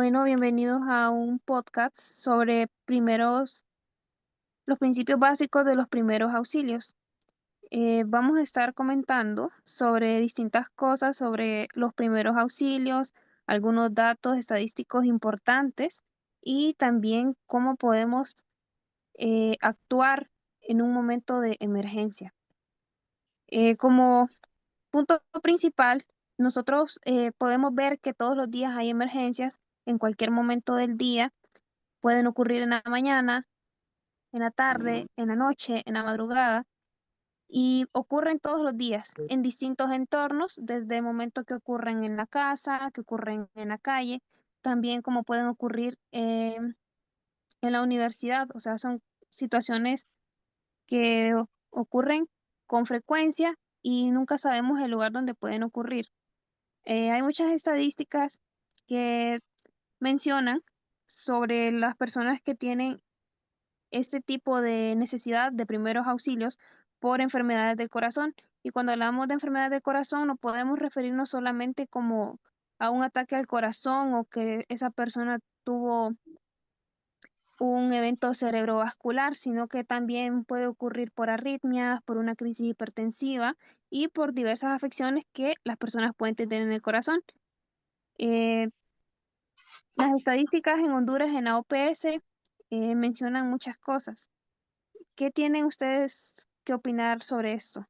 Bueno, bienvenidos a un podcast sobre los principios básicos de los primeros auxilios. Vamos a estar comentando sobre distintas cosas sobre los primeros auxilios, algunos datos estadísticos importantes y también cómo podemos actuar en un momento de emergencia. Como punto principal, nosotros podemos ver que todos los días hay emergencias en cualquier momento del día. Pueden ocurrir en la mañana, en la tarde, en la noche, en la madrugada, y ocurren todos los días en distintos entornos, desde el momento que ocurren en la casa, que ocurren en la calle, también como pueden ocurrir en la universidad. O sea, son situaciones que ocurren con frecuencia y nunca sabemos el lugar donde pueden ocurrir. Hay muchas estadísticas que mencionan sobre las personas que tienen este tipo de necesidad de primeros auxilios por enfermedades del corazón. Y cuando hablamos de enfermedades del corazón, no podemos referirnos solamente como a un ataque al corazón o que esa persona tuvo un evento cerebrovascular, sino que también puede ocurrir por arritmias, por una crisis hipertensiva y por diversas afecciones que las personas pueden tener en el corazón. Eh, las estadísticas en Honduras en la OPS mencionan muchas cosas. ¿Qué tienen ustedes que opinar sobre esto?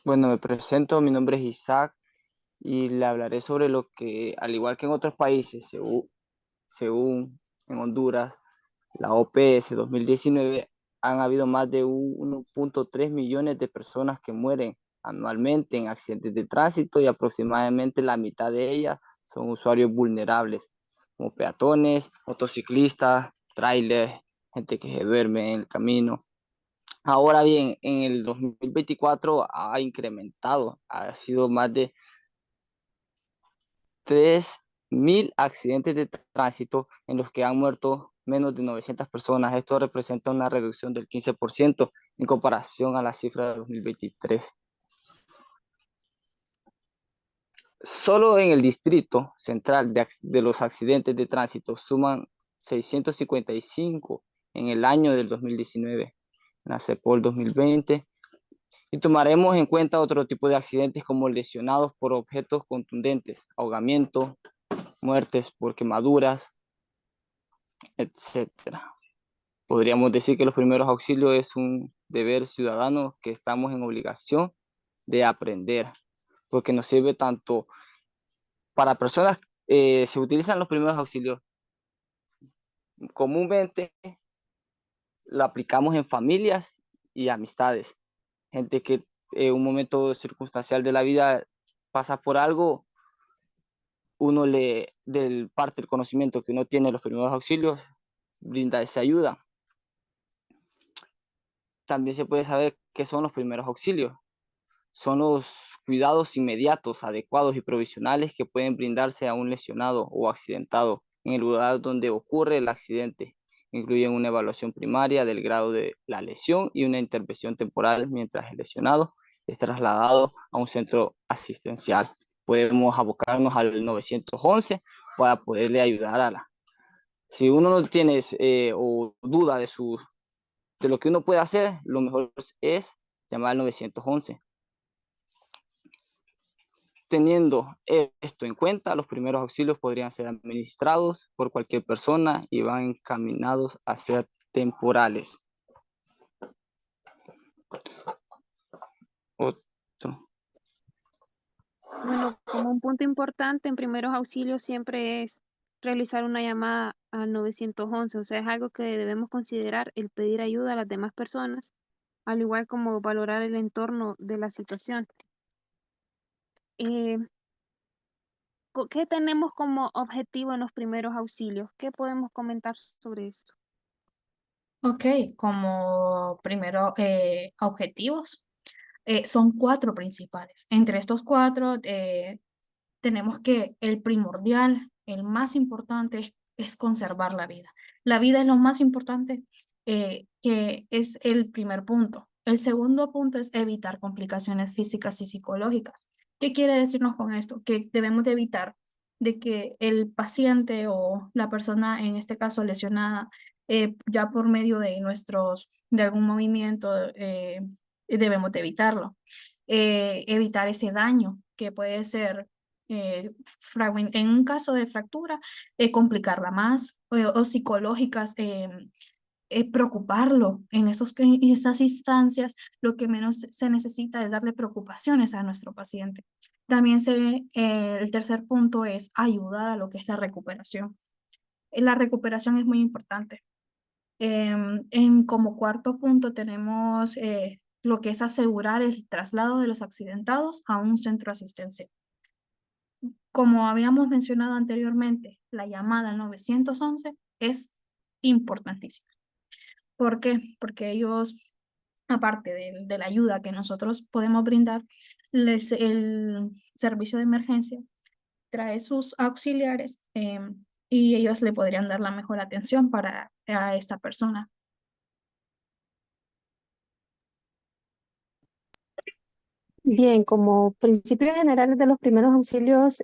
Bueno, me presento, mi nombre es Isaac y le hablaré sobre lo que, al igual que en otros países, según en Honduras, la OPS 2019, han habido más de 1.3 millones de personas que mueren anualmente en accidentes de tránsito y aproximadamente la mitad de ellas son usuarios vulnerables, como peatones, motociclistas, trailers, gente que se duerme en el camino. Ahora bien, en el 2024 ha incrementado, ha sido más de 3.000 accidentes de tránsito en los que han muerto menos de 900 personas. Esto representa una reducción del 15% en comparación a la cifra de 2023. Solo en el distrito central de los accidentes de tránsito suman 655 en el año del 2019, en la CEPOL 2020. Y tomaremos en cuenta otro tipo de accidentes como lesionados por objetos contundentes, ahogamiento, muertes por quemaduras, etcétera. Podríamos decir que los primeros auxilios es un deber ciudadano que estamos en obligación de aprender, porque nos sirve tanto para personas, se utilizan los primeros auxilios comúnmente, lo aplicamos en familias y amistades, gente que en un momento circunstancial de la vida pasa por algo, uno del parte del conocimiento que uno tiene de los primeros auxilios, brinda esa ayuda. También se puede saber qué son los primeros auxilios. Son los cuidados inmediatos, adecuados y provisionales que pueden brindarse a un lesionado o accidentado en el lugar donde ocurre el accidente. Incluyen una evaluación primaria del grado de la lesión y una intervención temporal mientras el lesionado es trasladado a un centro asistencial. Podemos abocarnos al 911 para poderle ayudar a la... Si uno no tiene o duda de lo que uno puede hacer, lo mejor es llamar al 911. Teniendo esto en cuenta, los primeros auxilios podrían ser administrados por cualquier persona y van encaminados a ser temporales. Otro. Bueno, como un punto importante en primeros auxilios siempre es realizar una llamada al 911. O sea, es algo que debemos considerar el pedir ayuda a las demás personas, al igual como valorar el entorno de la situación. Eh, ¿Qué tenemos como objetivo en los primeros auxilios? ¿Qué podemos comentar sobre esto? Ok, como primero objetivos, son cuatro principales. Entre estos cuatro tenemos que el primordial, el más importante es conservar la vida. La vida es lo más importante, que es el primer punto. El segundo punto es evitar complicaciones físicas y psicológicas. ¿Qué quiere decirnos con esto? Que debemos de evitar de que el paciente o la persona, en este caso lesionada, ya por medio de de algún movimiento, debemos de evitarlo. Evitar ese daño que puede ser, en un caso de fractura, complicarla más, o psicológicas, preocuparlo en esas instancias. Lo que menos se necesita es darle preocupaciones a nuestro paciente. También el tercer punto es ayudar a lo que es la recuperación. La recuperación es muy importante. Como cuarto punto tenemos lo que es asegurar el traslado de los accidentados a un centro asistencial. Como habíamos mencionado anteriormente, la llamada al 911 es importantísima. ¿Por qué? Porque ellos, aparte de la ayuda que nosotros podemos brindar, el servicio de emergencia trae sus auxiliares, y ellos le podrían dar la mejor atención a esta persona. Bien, como principios generales de los primeros auxilios,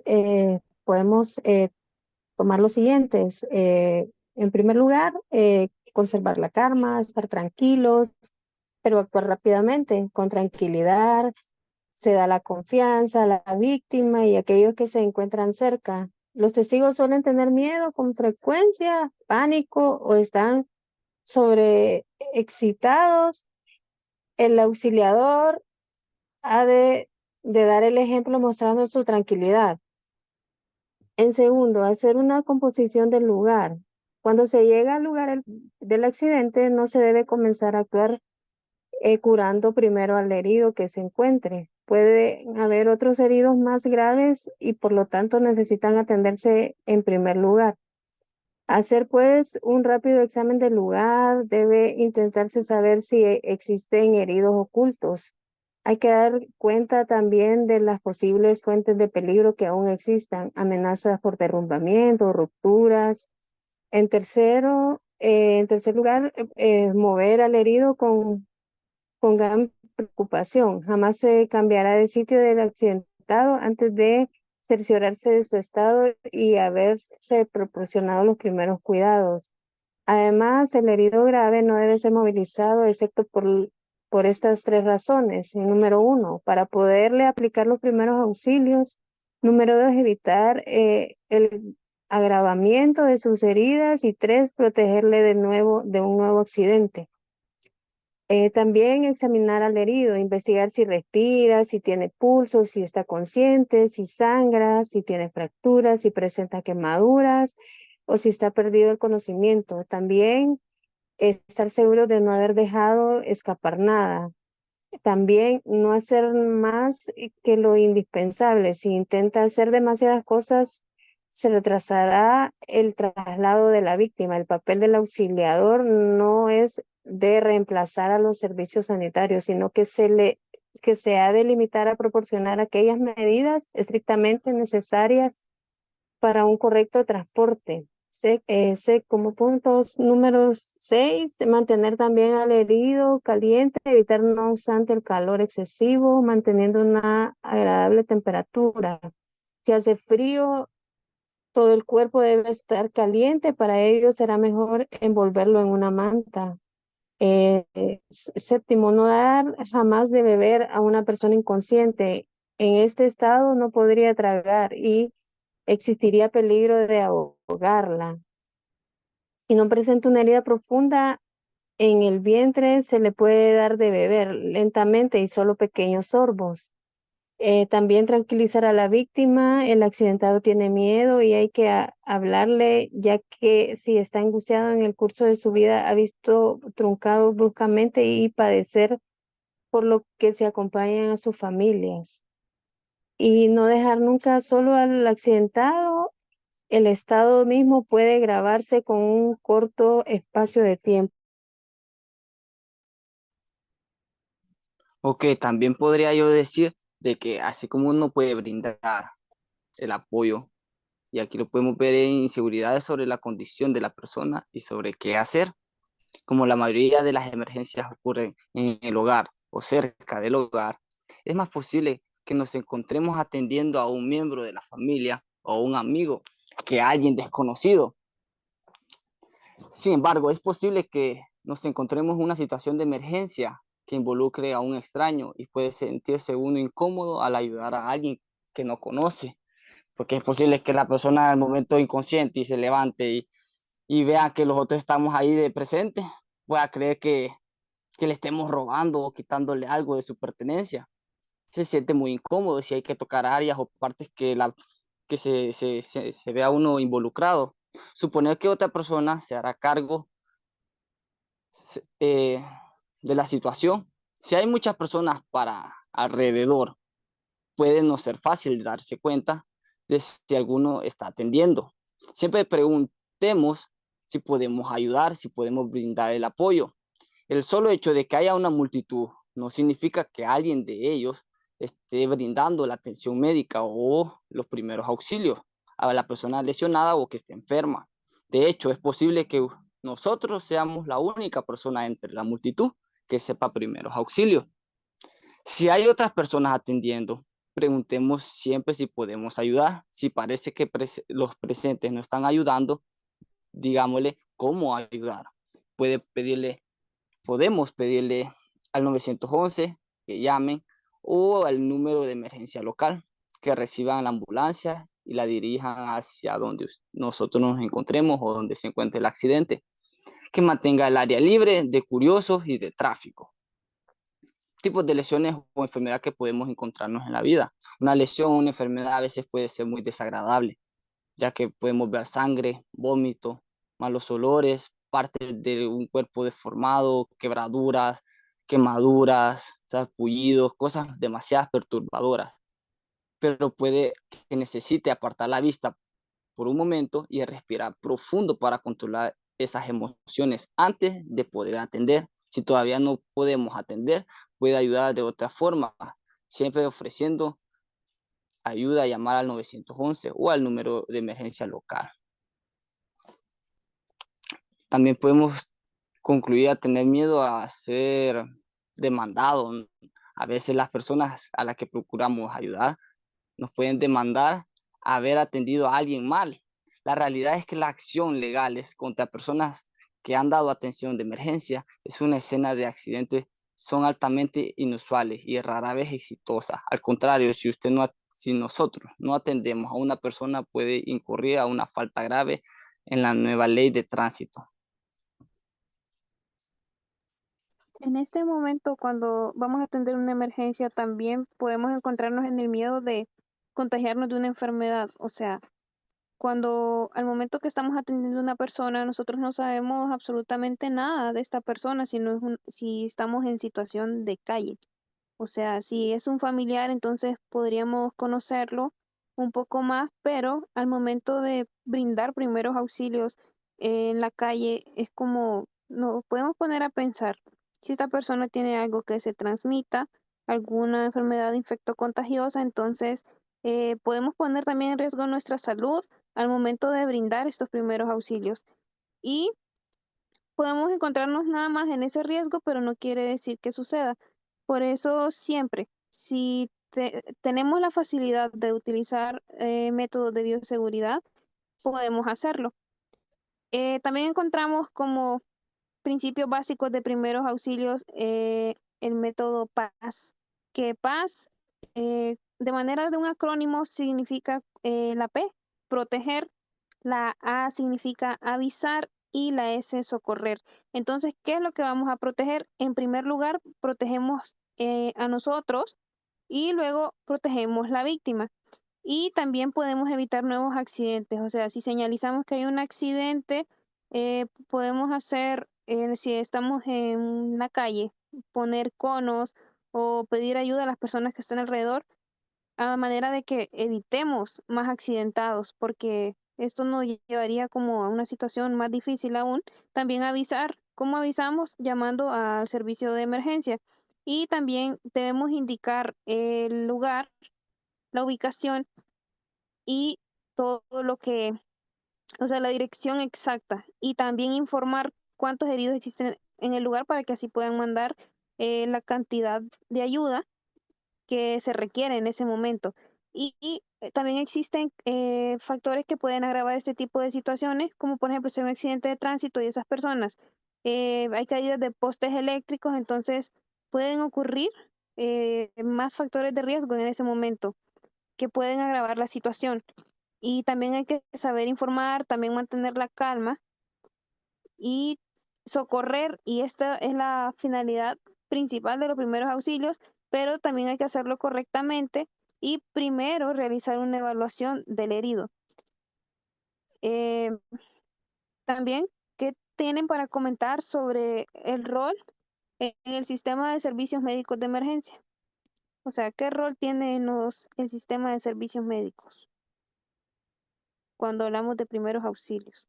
podemos tomar los siguientes. En primer lugar, conservar la calma, estar tranquilos, pero actuar rápidamente, con tranquilidad. Se da la confianza a la víctima y a aquellos que se encuentran cerca. Los testigos suelen tener miedo con frecuencia, pánico o están sobreexcitados. El auxiliador ha de dar el ejemplo mostrando su tranquilidad. En segundo, hacer una composición del lugar. Cuando se llega al lugar del accidente, no se debe comenzar a actuar curando primero al herido que se encuentre. Puede haber otros heridos más graves y por lo tanto necesitan atenderse en primer lugar. Hacer pues un rápido examen del lugar, debe intentarse saber si existen heridos ocultos. Hay que dar cuenta también de las posibles fuentes de peligro que aún existan, amenazas por derrumbamiento, rupturas. En tercer lugar, mover al herido con gran preocupación. Jamás se cambiará de sitio del accidentado antes de cerciorarse de su estado y haberse proporcionado los primeros cuidados. Además, el herido grave no debe ser movilizado excepto por estas tres razones. Número uno, para poderle aplicar los primeros auxilios. Número dos, evitar el agravamiento de sus heridas. Y tres, protegerle de un nuevo accidente. También examinar al herido, investigar si respira, si tiene pulso, si está consciente, si sangra, si tiene fracturas, si presenta quemaduras o si está perdido el conocimiento. También estar seguro de no haber dejado escapar nada. También no hacer más que lo indispensable. Si intenta hacer demasiadas cosas, se retrasará el traslado de la víctima. El papel del auxiliador no es de reemplazar a los servicios sanitarios, sino que se ha de limitar a proporcionar aquellas medidas estrictamente necesarias para un correcto transporte. Como puntos número 6, mantener también al herido caliente, evitar no obstante el calor excesivo, manteniendo una agradable temperatura. Si hace frío, todo el cuerpo debe estar caliente, para ello será mejor envolverlo en una manta. Séptimo, no dar jamás de beber a una persona inconsciente. En este estado no podría tragar y existiría peligro de ahogarla. Si no presenta una herida profunda en el vientre, se le puede dar de beber lentamente y solo pequeños sorbos. También tranquilizar a la víctima. El accidentado tiene miedo y hay que hablarle, ya que si está angustiado en el curso de su vida, ha visto truncado bruscamente y padecer, por lo que se acompañan a sus familias. Y no dejar nunca solo al accidentado. El estado mismo puede agravarse con un corto espacio de tiempo. Ok, también podría yo decir de que así como uno puede brindar el apoyo, y aquí lo podemos ver en inseguridades sobre la condición de la persona y sobre qué hacer, como la mayoría de las emergencias ocurren en el hogar o cerca del hogar, es más posible que nos encontremos atendiendo a un miembro de la familia o un amigo que alguien desconocido. Sin embargo, es posible que nos encontremos en una situación de emergencia que involucre a un extraño y puede sentirse uno incómodo al ayudar a alguien que no conoce, porque es posible que la persona al momento inconsciente y se levante y vea que los otros estamos ahí de presente, pueda creer que le estemos robando o quitándole algo de su pertenencia. Se siente muy incómodo si hay que tocar áreas o partes que se vea uno involucrado. Suponer que otra persona se hará cargo eh, de la situación. Si hay muchas personas para alrededor, puede no ser fácil darse cuenta de si alguno está atendiendo. Siempre preguntemos si podemos ayudar, si podemos brindar el apoyo. El solo hecho de que haya una multitud no significa que alguien de ellos esté brindando la atención médica o los primeros auxilios a la persona lesionada o que esté enferma. De hecho, es posible que nosotros seamos la única persona entre la multitud que sepa primeros auxilios. Si hay otras personas atendiendo, preguntemos siempre si podemos ayudar. Si parece que los presentes no están ayudando, digámosle cómo ayudar. Puede pedirle Podemos pedirle al 911 que llamen o al número de emergencia local que reciban la ambulancia y la dirijan hacia donde nosotros nos encontremos o donde se encuentre el accidente, que mantenga el área libre de curiosos y de tráfico. Tipos de lesiones o enfermedad que podemos encontrarnos en la vida. Una lesión o una enfermedad a veces puede ser muy desagradable, ya que podemos ver sangre, vómito, malos olores, partes de un cuerpo deformado, quebraduras, quemaduras, sarpullidos, cosas demasiado perturbadoras. Pero puede que necesite apartar la vista por un momento y respirar profundo para controlar esas emociones antes de poder atender. Si todavía no podemos atender, puede ayudar de otra forma, siempre ofreciendo ayuda a llamar al 911 o al número de emergencia local. También podemos concluir a tener miedo a ser demandado. A veces las personas a las que procuramos ayudar nos pueden demandar haber atendido a alguien mal. La realidad es que la acción legal es contra personas que han dado atención de emergencia. Es una escena de accidentes, son altamente inusuales y rara vez exitosas. Al contrario, si nosotros no atendemos a una persona, puede incurrir a una falta grave en la nueva ley de tránsito. En este momento, cuando vamos a atender una emergencia, también podemos encontrarnos en el miedo de contagiarnos de una enfermedad. O sea, cuando al momento que estamos atendiendo a una persona, nosotros no sabemos absolutamente nada de esta persona, si estamos en situación de calle. O sea, si es un familiar, entonces podríamos conocerlo un poco más, pero al momento de brindar primeros auxilios en la calle, es como nos podemos poner a pensar si esta persona tiene algo que se transmita, alguna enfermedad infectocontagiosa, entonces podemos poner también en riesgo nuestra salud al momento de brindar estos primeros auxilios. Y podemos encontrarnos nada más en ese riesgo, pero no quiere decir que suceda. Por eso siempre, si tenemos la facilidad de utilizar métodos de bioseguridad, podemos hacerlo. También encontramos como principios básicos de primeros auxilios el método PAS, que PAS, de manera de un acrónimo, significa la P, proteger, la A significa avisar y la S socorrer. Entonces, ¿qué es lo que vamos a proteger? En primer lugar, protegemos a nosotros y luego protegemos la víctima. Y también podemos evitar nuevos accidentes. O sea, si señalizamos que hay un accidente, podemos hacer, si estamos en la calle, poner conos o pedir ayuda a las personas que están alrededor, a manera de que evitemos más accidentados, porque esto nos llevaría como a una situación más difícil aún. También avisar, ¿cómo avisamos? Llamando al servicio de emergencia. Y también debemos indicar el lugar, la ubicación y todo lo que, o sea, la dirección exacta. Y también informar cuántos heridos existen en el lugar para que así puedan mandar la cantidad de ayuda que se requiere en ese momento. También existen factores que pueden agravar este tipo de situaciones, como por ejemplo si hay un accidente de tránsito y esas personas, hay caídas de postes eléctricos, entonces pueden ocurrir más factores de riesgo en ese momento que pueden agravar la situación. Y también hay que saber informar, también mantener la calma y socorrer, y esta es la finalidad principal de los primeros auxilios, pero también hay que hacerlo correctamente y primero realizar una evaluación del herido. Eh, También, ¿qué tienen para comentar sobre el rol en el sistema de servicios médicos de emergencia? O sea, ¿qué rol tiene el sistema de servicios médicos cuando hablamos de primeros auxilios?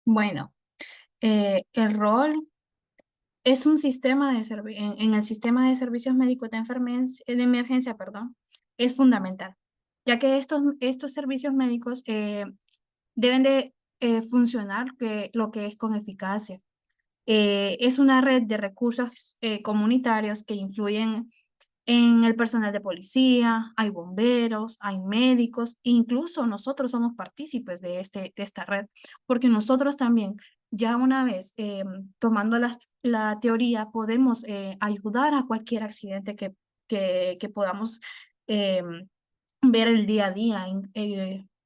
Bueno, el rol es un sistema en el sistema de servicios médicos de emergencia, perdón, es fundamental, ya que estos servicios médicos deben de funcionar lo que es con eficacia. Es una red de recursos comunitarios que influyen en el personal de policía, hay bomberos, hay médicos, incluso nosotros somos partícipes de esta red, porque nosotros también, ya una vez tomando la teoría, podemos ayudar a cualquier accidente que podamos ver el día a día.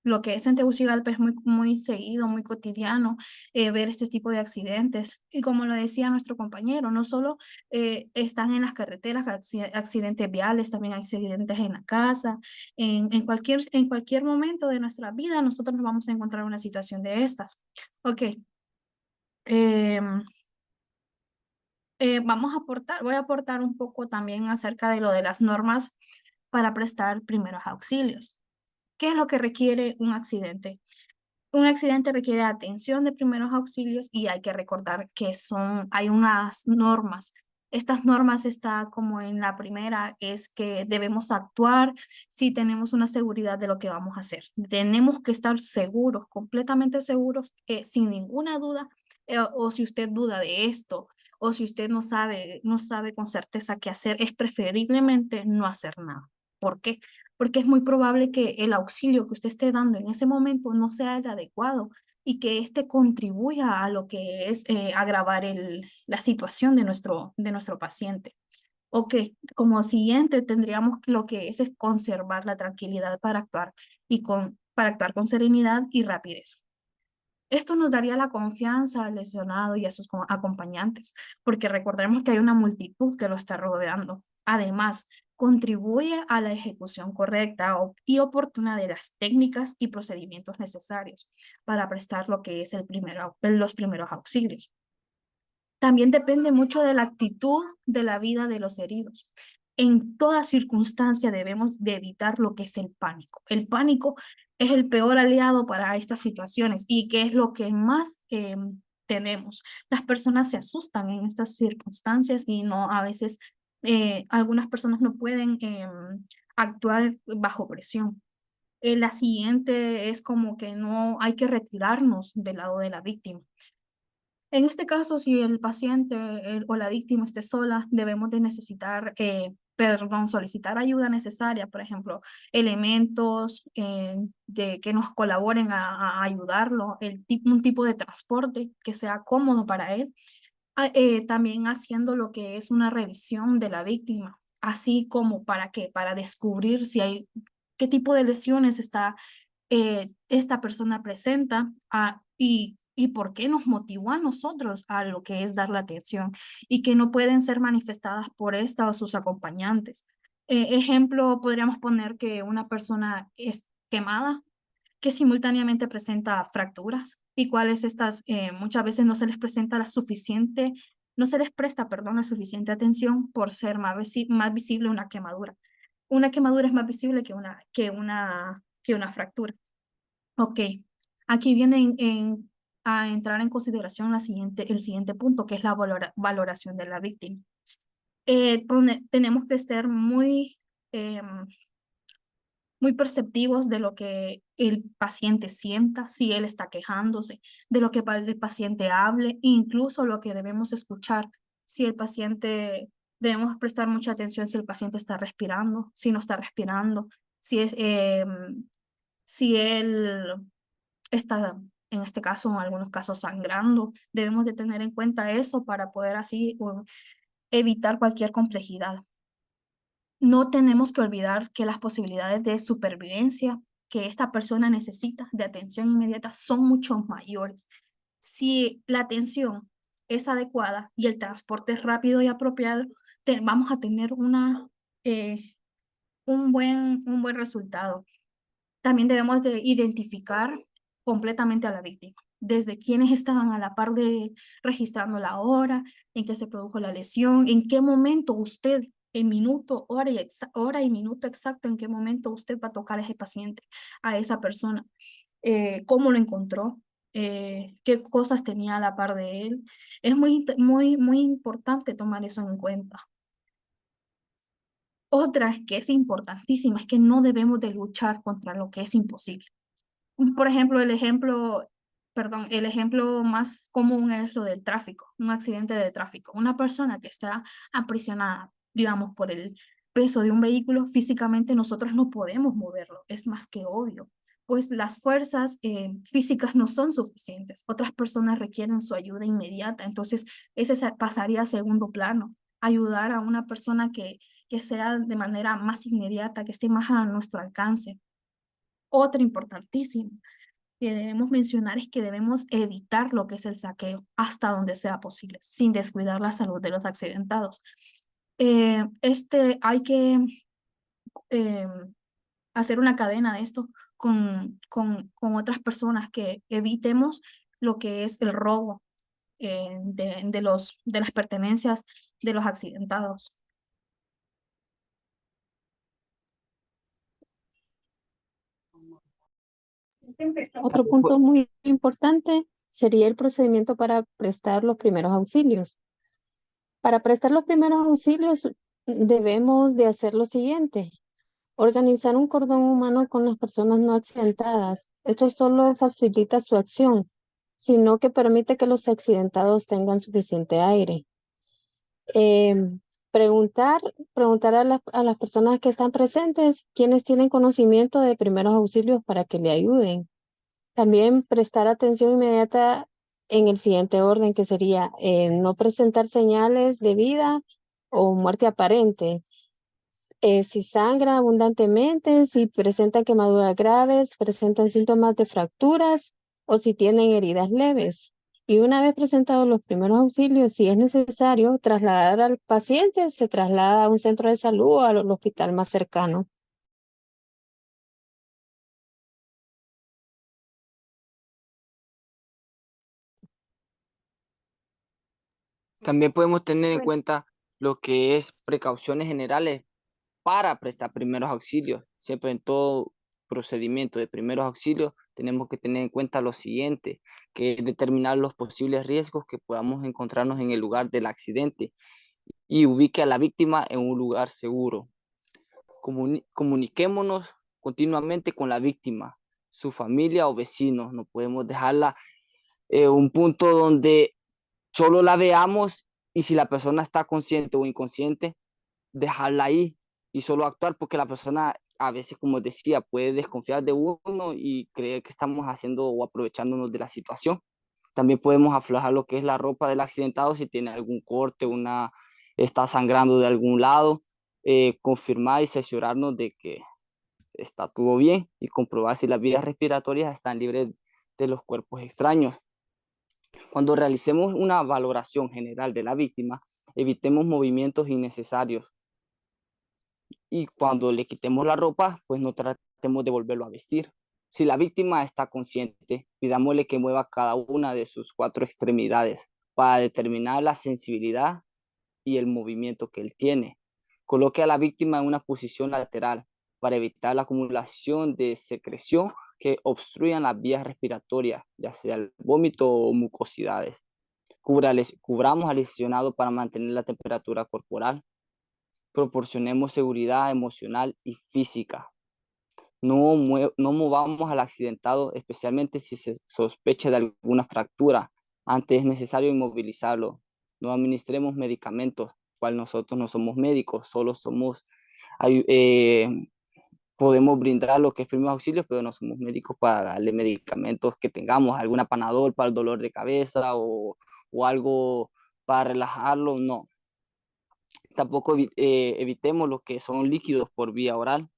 Lo que es en Tegucigalpa es muy seguido, muy cotidiano ver este tipo de accidentes. Y como lo decía nuestro compañero, no solo están en las carreteras accidentes viales, también hay accidentes en la casa. En cualquier momento de nuestra vida nosotros nos vamos a encontrar en una situación de estas. Ok. Em, voy a aportar un poco también acerca de lo de las normas para prestar primeros auxilios. ¿Qué es lo que requiere un accidente? Un accidente requiere atención de primeros auxilios y hay que recordar que hay unas normas. Estas normas está como en la primera, es que debemos actuar si tenemos una seguridad de lo que vamos a hacer. Tenemos que estar seguros, completamente seguros, sin ninguna duda, o si usted duda de esto, o si usted no sabe con certeza qué hacer, es preferiblemente no hacer nada. ¿Por qué? Porque es muy probable que el auxilio que usted esté dando en ese momento no sea el adecuado y que éste contribuya a lo que es agravar la situación de nuestro paciente. Ok, como siguiente tendríamos lo que es conservar la tranquilidad para actuar para actuar con serenidad y rapidez. Esto nos daría la confianza al lesionado y a sus acompañantes, porque recordemos que hay una multitud que lo está rodeando. Además, contribuye a la ejecución correcta y oportuna de las técnicas y procedimientos necesarios para prestar lo que es los primeros auxilios. También depende mucho de la actitud de la vida de los heridos. En toda circunstancia debemos de evitar lo que es el pánico. El pánico es el peor aliado para estas situaciones y que es lo que más tenemos. Las personas se asustan en estas circunstancias y no, a veces algunas personas no pueden actuar bajo presión. La siguiente es como que no hay que retirarnos del lado de la víctima. En este caso, si el paciente o la víctima esté sola, debemos de solicitar ayuda necesaria, por ejemplo, elementos que nos colaboren a ayudarlo, un tipo de transporte que sea cómodo para él. También haciendo lo que es una revisión de la víctima, así como para qué, para descubrir qué tipo de lesiones esta persona presenta y por qué nos motivó a nosotros a lo que es dar la atención y que no pueden ser manifestadas por esta o sus acompañantes. Ejemplo, podríamos poner que una persona es quemada, que simultáneamente presenta fracturas y cuáles estas muchas veces no se les presenta no se les presta, perdón, la suficiente atención por ser más visible una quemadura. Una quemadura es más visible que una fractura. Ok, aquí viene a entrar en consideración el siguiente punto, que es la valoración de la víctima. Tenemos que ser em, muy perceptivos de lo que el paciente sienta, si él está quejándose, de lo que el paciente hable, incluso lo que debemos escuchar. si el paciente, debemos prestar mucha atención si el paciente está respirando, si no está respirando, si él está, en este caso, en algunos casos, sangrando. Debemos de tener en cuenta eso para poder así evitar cualquier complejidad. No tenemos que olvidar que las posibilidades de supervivencia que esta persona necesita de atención inmediata son mucho mayores. Si la atención es adecuada y el transporte es rápido y apropiado, vamos a tener un buen resultado. También debemos de identificar completamente a la víctima, desde quienes estaban a la par de registrando la hora, en que se produjo la lesión, en qué momento usted, en minuto, hora y minuto exacto, en qué momento usted va a tocar a ese paciente, a esa persona, cómo lo encontró, qué cosas tenía a la par de él. Es muy importante tomar eso en cuenta. Otra que es importantísima es que no debemos de luchar contra lo que es imposible. Por ejemplo, el ejemplo más común es lo del tráfico, un accidente de tráfico. Una persona que está aprisionada, digamos, por el peso de un vehículo, físicamente nosotros no podemos moverlo, es más que obvio, pues las fuerzas físicas no son suficientes. Otras personas requieren su ayuda inmediata, entonces ese pasaría a segundo plano. Ayudar a una persona que sea de manera más inmediata, que esté más a nuestro alcance. Otra importantísima que debemos mencionar es que debemos evitar lo que es el saqueo hasta donde sea posible, sin descuidar la salud de los accidentados. Hay que eh, hacer una cadena de esto con otras personas, que evitemos lo que es el robo de las pertenencias de los accidentados. Otro punto muy importante sería el procedimiento para prestar los primeros auxilios. Para prestar los primeros auxilios debemos de hacer lo siguiente: organizar un cordón humano con las personas no accidentadas. Esto solo facilita su acción, sino que permite que los accidentados tengan suficiente aire. Em, preguntar, preguntar a las personas que están presentes quienes tienen conocimiento de primeros auxilios para que le ayuden. También prestar atención inmediata en el siguiente orden, que sería no presentar señales de vida o muerte aparente. Si sangra abundantemente, si presentan quemaduras graves, presentan síntomas de fracturas o si tienen heridas leves. Y una vez presentados los primeros auxilios, si es necesario trasladar al paciente, se traslada a un centro de salud o al hospital más cercano. También podemos tener en cuenta lo que es precauciones generales para prestar primeros auxilios. Siempre en todo procedimiento de primeros auxilios tenemos que tener en cuenta lo siguiente, que es determinar los posibles riesgos que podamos encontrarnos en el lugar del accidente y ubique a la víctima en un lugar seguro. Comuniquémonos continuamente con la víctima, su familia o vecinos. No podemos dejarla en un punto donde solo la veamos y si la persona está consciente o inconsciente, dejarla ahí y solo actuar, porque la persona a veces, como decía, puede desconfiar de uno y creer que estamos haciendo o aprovechándonos de la situación. También podemos aflojar lo que es la ropa del accidentado si tiene algún corte, está sangrando de algún lado, confirmar y cerciorarnos de que está todo bien y comprobar si las vías respiratorias están libres de los cuerpos extraños. Cuando realicemos una valoración general de la víctima, evitemos movimientos innecesarios y cuando le quitemos la ropa, pues no tratemos de volverlo a vestir. Si la víctima está consciente, pidámosle que mueva cada una de sus 4 extremidades para determinar la sensibilidad y el movimiento que él tiene. Coloque a la víctima en una posición lateral para evitar la acumulación de secreción que obstruyan las vías respiratorias, ya sea el vómito o mucosidades. Cubramos al lesionado para mantener la temperatura corporal. Proporcionemos seguridad emocional y física. No movamos al accidentado, especialmente si se sospecha de alguna fractura. Antes es necesario inmovilizarlo. no administremos medicamentos, cual nosotros no somos médicos, solo somos, podemos brindar lo que es primeros auxilios, pero no somos médicos para darle medicamentos que tengamos, alguna Panadol para el dolor de cabeza o algo para relajarlo, no. Tampoco evitemos lo que son líquidos por vía oral.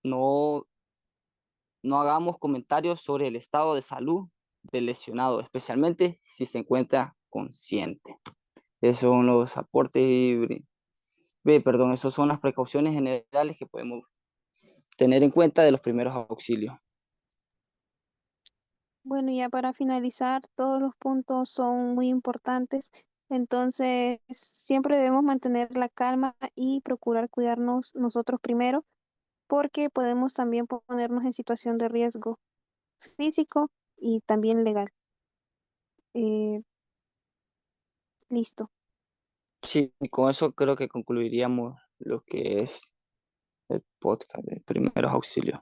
No, no hagamos comentarios sobre el estado de salud del lesionado, especialmente si se encuentra consciente. Esos son los aportes perdón, esas son las precauciones generales que podemos tener en cuenta de los primeros auxilios. Bueno, ya para finalizar, todos los puntos son muy importantes, entonces siempre debemos mantener la calma y procurar cuidarnos nosotros primero, porque podemos también ponernos en situación de riesgo físico y también legal. Eh, listo. Sí, y con eso creo que concluiríamos lo que es el podcast de primeros auxilios.